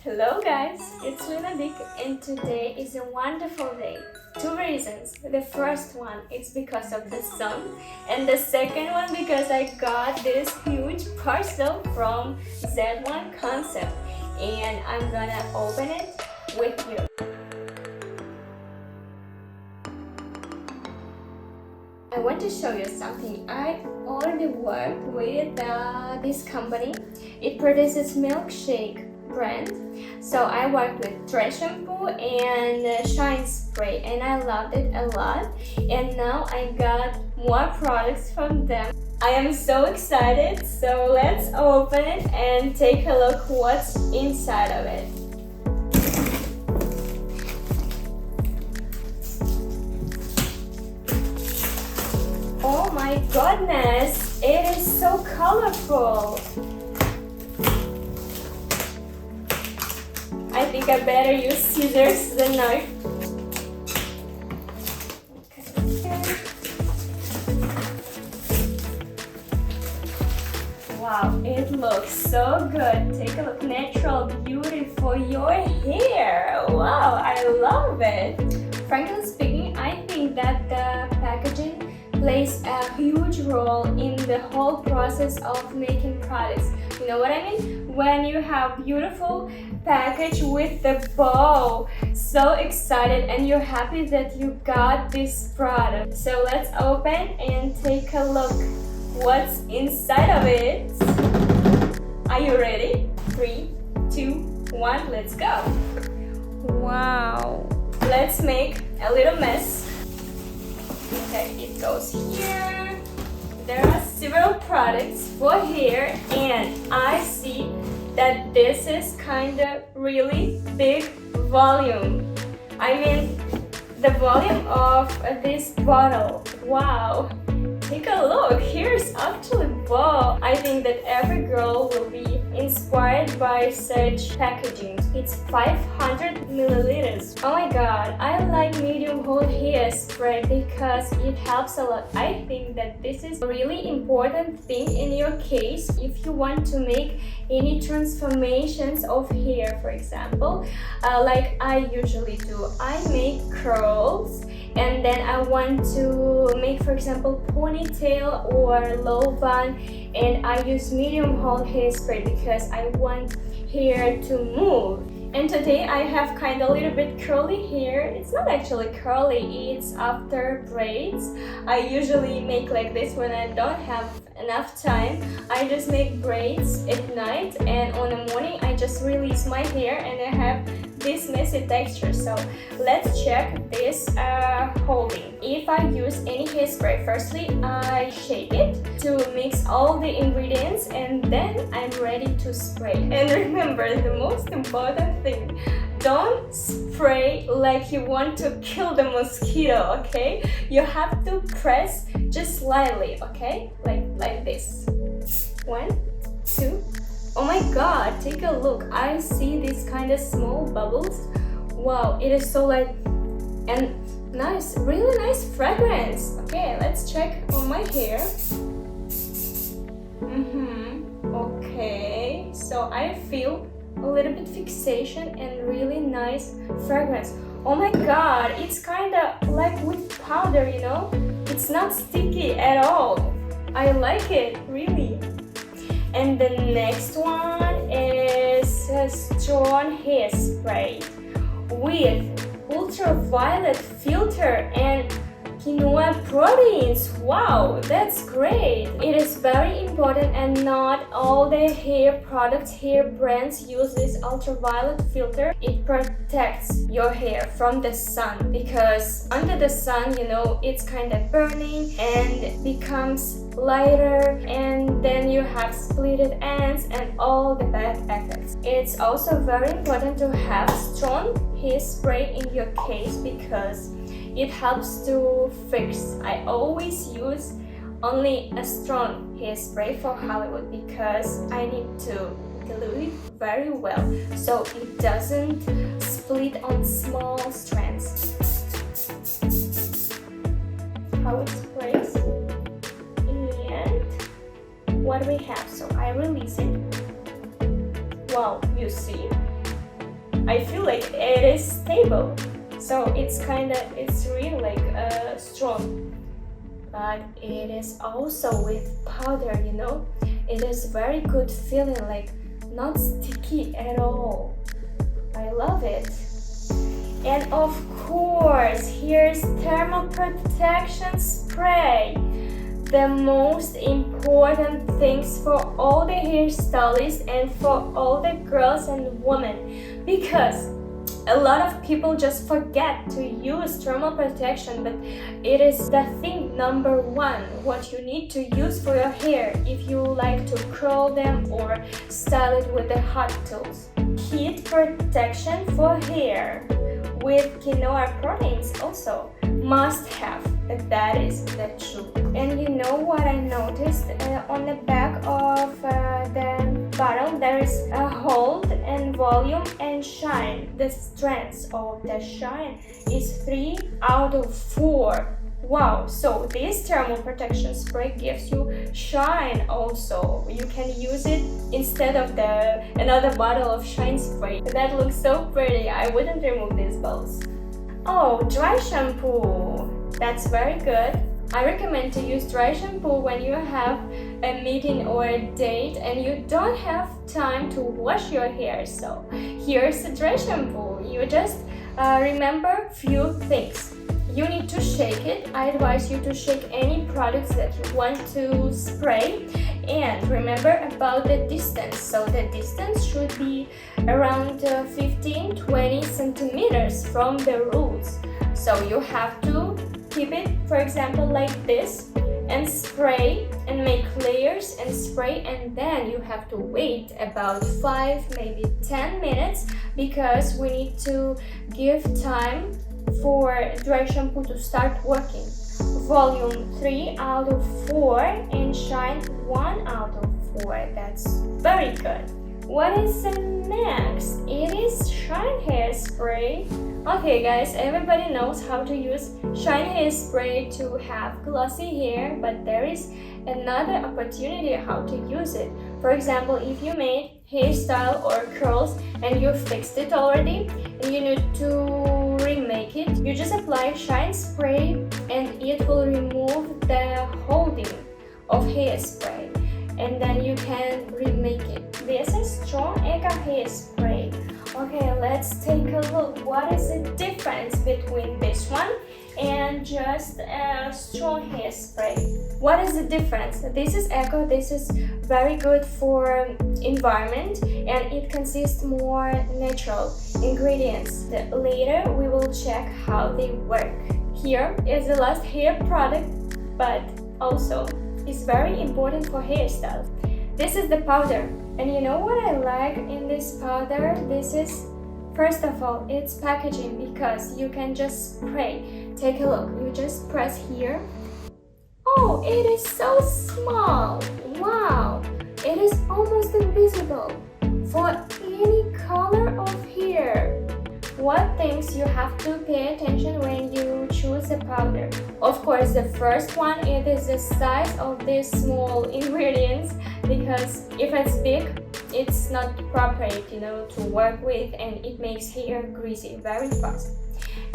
Hello guys, it's Luna Dick and today is a wonderful day. Two reasons. The first one is because of the sun and the second one because I got this huge parcel from Z1 Concept and I'm gonna open it with you. I want to show you something. I already worked with this company. It produces milkshake brand. So I worked with Dry Shampoo and Shine Spray and I loved it a lot. And now I got more products from them. I am so excited. So let's open it and take a look what's inside of it. Oh my goodness, it is so colorful. I think I better use scissors than knife. Okay. Wow, it looks so good. Take a look. Natural beauty for your hair. Wow, I love it. Frankly speaking, I think that the packaging plays a huge role in the whole process of making products. You know what I mean? When you have beautiful package with the bow, so excited and you're happy that you got this product. So let's open and take a look what's inside of it. Are you ready? 3, 2, 1, let's go. Wow. Let's make a little mess. Okay, it goes here. There are several products for hair and I see that this is kind of really big volume. I mean the volume of this bottle. Wow. Take a look. Here's actually a ball. I think that every girl will be inspired by such packaging. It's 500 milliliters. Oh my god, I like medium hold hairspray because it helps a lot. I think that this is a really important thing in your case if you want to make any transformations of hair, for example, like I usually do. I make curls and then I want to make, for example, ponytail or low bun, and I use medium hold hairspray because I want hair to move. And today I have kind of a little bit curly hair. It's not actually curly, it's after braids. I usually make like this when I don't have enough time. I just make braids at night and on the morning I just release my hair and I have this messy texture. So let's check this holding. If I use any hairspray, firstly I shake it to mix all the ingredients and then I'm ready to spray. And remember the most important thing, don't spray like you want to kill the mosquito, okay? You have to press just slightly, okay? Like this. 1, 2. Oh my god, take a look. I see these kind of small bubbles. Wow, it is so light and nice, really nice fragrance. Okay, let's check on my hair. Okay, so I feel a little bit fixation and really nice fragrance. Oh my god, it's kind of like with powder, you know? It's not sticky at all. I like it, really. And the next one is a strong hairspray with ultraviolet filter and quinoa proteins. Wow, that's great. It is very important and not all the hair products, hair brands use this ultraviolet filter. It protects your hair from the sun because under the sun, you know, it's kind of burning and becomes lighter and then you have splitted ends and all the bad effects. It's also very important to have strong hairspray in your case because it helps to fix. I always use only a strong hairspray for Hollywood because I need to glue it very well so it doesn't split on small strands. How it sprays. And what we have, so I release it Wow, you see? I feel like it is stable. So it's really like strong. But it is also with powder, you know? It is very good feeling, like not sticky at all. I love it. And of course, here's thermal protection spray. The most important things for all the hairstylists and for all the girls and women, because a lot of people just forget to use thermal protection, but it is the thing number one what you need to use for your hair if you like to curl them or style it with the hot tools. Heat protection for hair with quinoa proteins also must have. That is the truth. And you know what I noticed on the back of the bottle, there is a hold and volume and shine. The strength of the shine is 3 out of 4. Wow, so this thermal protection spray gives you shine also. You can use it instead of another bottle of shine spray. That looks so pretty. I wouldn't remove these bottles. Oh, dry shampoo. That's very good. I recommend to use dry shampoo when you have a meeting or a date and you don't have time to wash your hair. So here's the dry shampoo. You just remember few things. You need to shake it. I advise you to shake any products that you want to spray. And remember about the distance. So the distance should be around 15-20 centimeters from the roots. So you have to keep it, for example, like this and spray and make layers and spray, and then you have to wait about 5, maybe 10 minutes because we need to give time for dry shampoo to start working. Volume 3 out of 4 and shine 1 out of 4. That's very good. What is next? It is shine hairspray. Okay guys, everybody knows how to use shine hairspray to have glossy hair, but there is another opportunity how to use it. For example, if you made hairstyle or curls and you fixed it already and you need to remake it, you just apply shine spray and it will remove the holding of hairspray, and then you can remake it. This is Strong Eco Hairspray. Okay, let's take a look. What is the difference between this one and just a strong hairspray? What is the difference? This is eco, this is very good for environment, and it consists more natural ingredients. Later we will check how they work. Here is the last hair product, but also is very important for hairstyle. This is the powder, and you know what I like in this powder? This is, first of all, it's packaging because you can just spray. Take a look, you just press here. Oh, it is so small. Wow, it is almost invisible for any color of hair. What things you have to pay attention when you choose a powder? Of course, the first one, it is the size of these small ingredients, because if it's big, it's not appropriate, to work with, and it makes hair greasy very fast.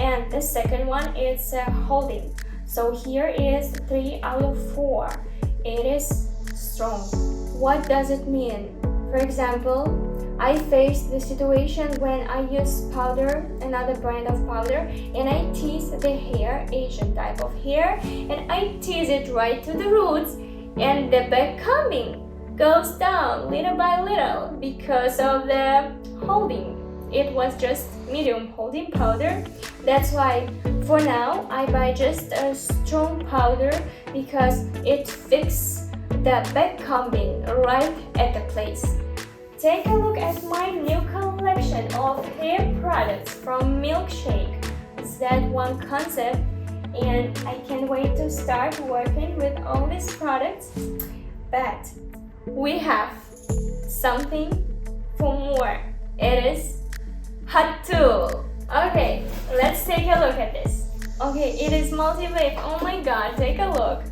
And the second one is holding. So here is 3 out of 4. It is strong. What does it mean? For example, I faced the situation when I use powder, another brand of powder, and I tease the hair, Asian type of hair, and I tease it right to the roots, and the back combing goes down little by little because of the holding. It was just medium holding powder. That's why for now I buy just a strong powder because it fixes the back combing right at the place. Take a look at my new collection of hair products from Milkshake. It's that one concept, and I can't wait to start working with all these products. But we have something for more. It is hot tool. Okay, let's take a look at this. Okay, it is multi-wave. Oh my god, take a look.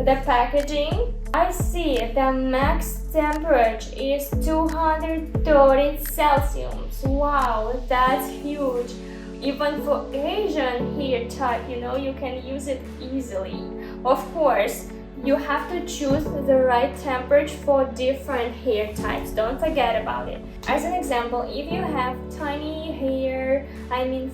The packaging I see the max temperature is 230 Celsius. Wow, that's huge. Even for Asian hair type, you can use it easily. Of course, you have to choose the right temperature for different hair types. Don't forget about it. As an example, if you have tiny hair,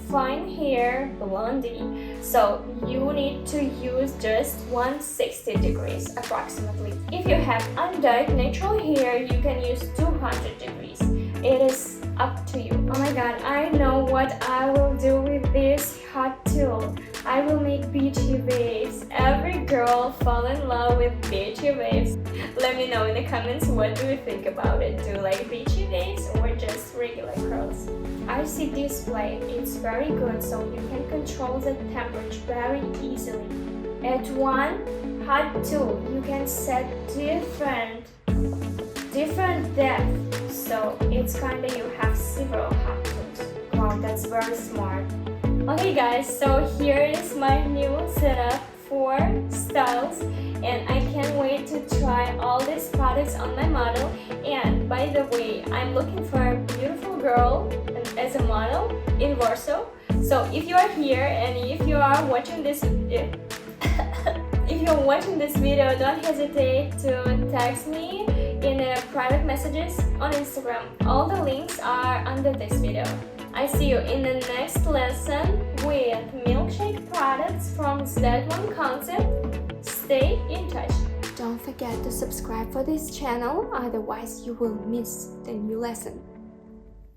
fine hair, blondie, so you need to use just 160 degrees approximately. If you have undyed natural hair, you can use 200 degrees. It is up to you. Oh my god, I know what I will do with this hot tool. I will make beachy waves. Every girl fall in love with beachy waves. Let me know in the comments what do you think about it. Do you like beachy waves or just regular curls? RC display, it's very good, so you can control the temperature very easily. At one hot tool, you can set different depth, so it's kinda you have several hot tools. Wow, that's very smart. Okay guys, so here is my new setup for styles, and I can't wait to try all these products on my model. And by the way, I'm looking for a beautiful girl as a model in Warsaw. So if you are here and if you are watching this if you're watching this video, don't hesitate to text me in the private messages on Instagram. All the links are under this video. I see you in the next lesson with milkshake products from Z1 Concept. Stay in touch. Don't forget to subscribe for this channel, otherwise you will miss the new lesson.